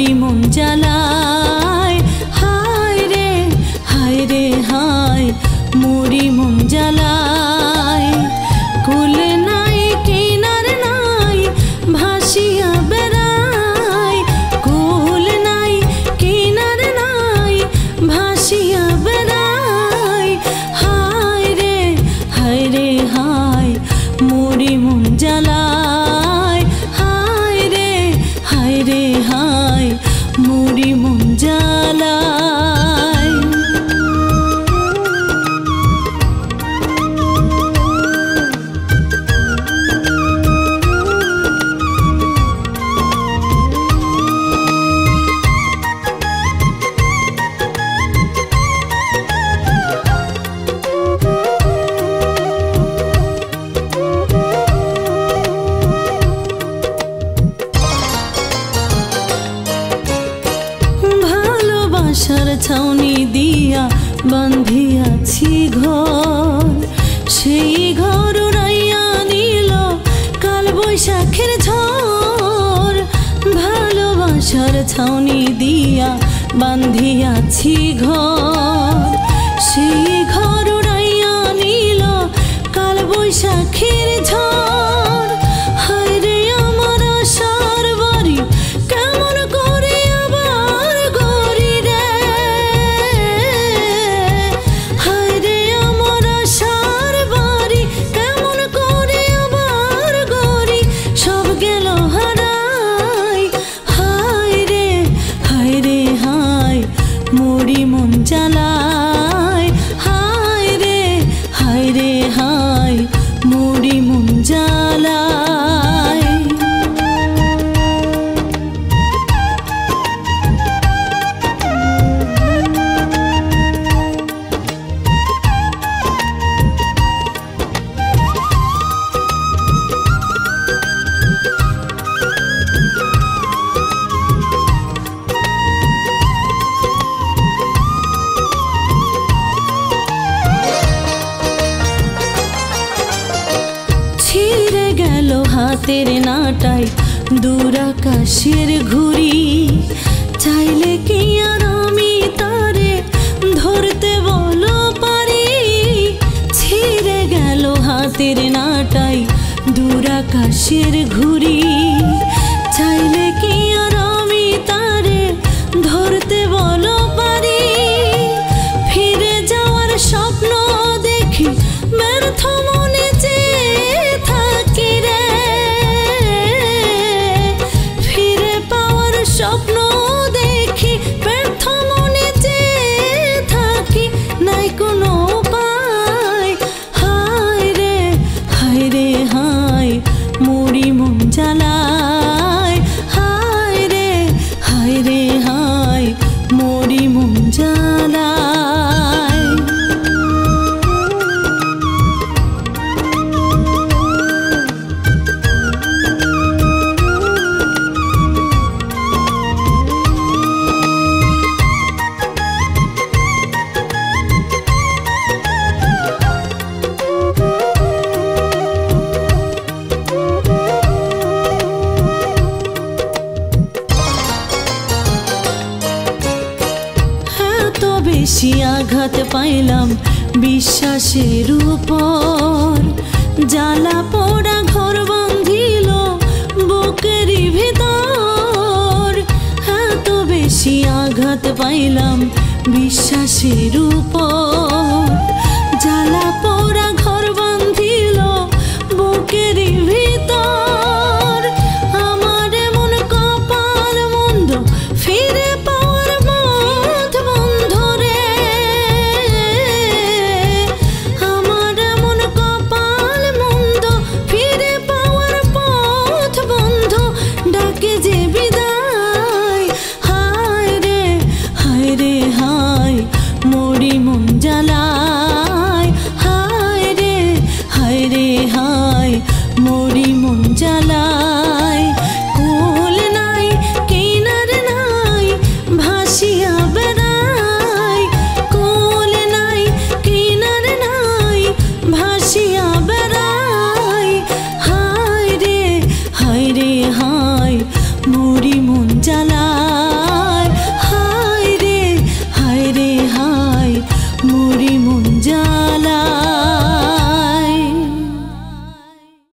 মোরি মন জ্বালায় হায় রে হায় মোরি মন জ্বালায় কুল নাই কিনার নাই ভাসিয়া বেড়ায় কুল নাই কিনার নাই ভাসিয়া বেড়ায় হায় রে হায় মোরি মন জ্বালায় হায় রে হায় মোরি মন জ্বালায়। ভালোবাসার ছাউনি দিয়া বান্ধিয়াছি ঘর সেই ঘর উড়াইয়া নিল কাল বৈশাখের ঝড় ভালোবাসার ছাউনি দিয়া বান্ধিয়াছি ঘর সেই ঘর উড়াইয়া নিল কাল বৈশাখের ঝড় হায় রে আমার আশার বাড়ি কেমন করে আবার গড়ি রে হায় রে আমার আশার বাড়ি কেমন করে আবার গড়ি সব গেল হারাই হায় রে হায় মোরি মন জ্বালায় হায় রে হায় মোরি মন জ্বালায়। ছিঁড়ে গেল হাতের নাটাই দূর আকাশের ঘুড়ি চাইলে কি আর আমি তারে ধরতে বলো পারি ছিঁড়ে গেল হাতের নাটাই দূর আকাশের ঘুড়ি চাইলে কি আর আমি তারে ধরতে বলো পারি ফিরে যাওয়ার স্বপ্ন দেখি ব্যর্থ মনে চেয়ে থাকি রে ফিরে পাওয়ার স্বপ্ন দেখি ব্যর্থ মনে চেয়ে থাকি নাই কোনো উপায় হায় রে হায় মোরি মন জ্বালায় হায় রে হায় মোরি মন জ্বালায়। এত বেশি আঘাত পাইলাম বিশ্বাসের উপর জ্বালা পোড়া ঘর বাঁধিল বুকেরই ভিতর এত বেশি আঘাত পাইলাম বিশ্বাসের উপর জ্বালা পোড়া ঘর বাঁধিল বুকেরই ভিতর আমার এমন কপাল মন্দ ফিরে পাওয়ার পথ বন্ধ রে আমার এমন কপাল মন্দ ফিরে পাওয়ার পথ বন্ধ ডাকে যে বিদায় হায় রে হায় মোরি মন জ্বালায় হায় রে হায় মোরি মন জ্বালায় কুল নাই কিনার নাই ভাসিয়া বেড়ায় কুল নাই কিনার নাই ভাসিয়া বেড়ায় হায় রে হায় মোরি মন জ্বালায়।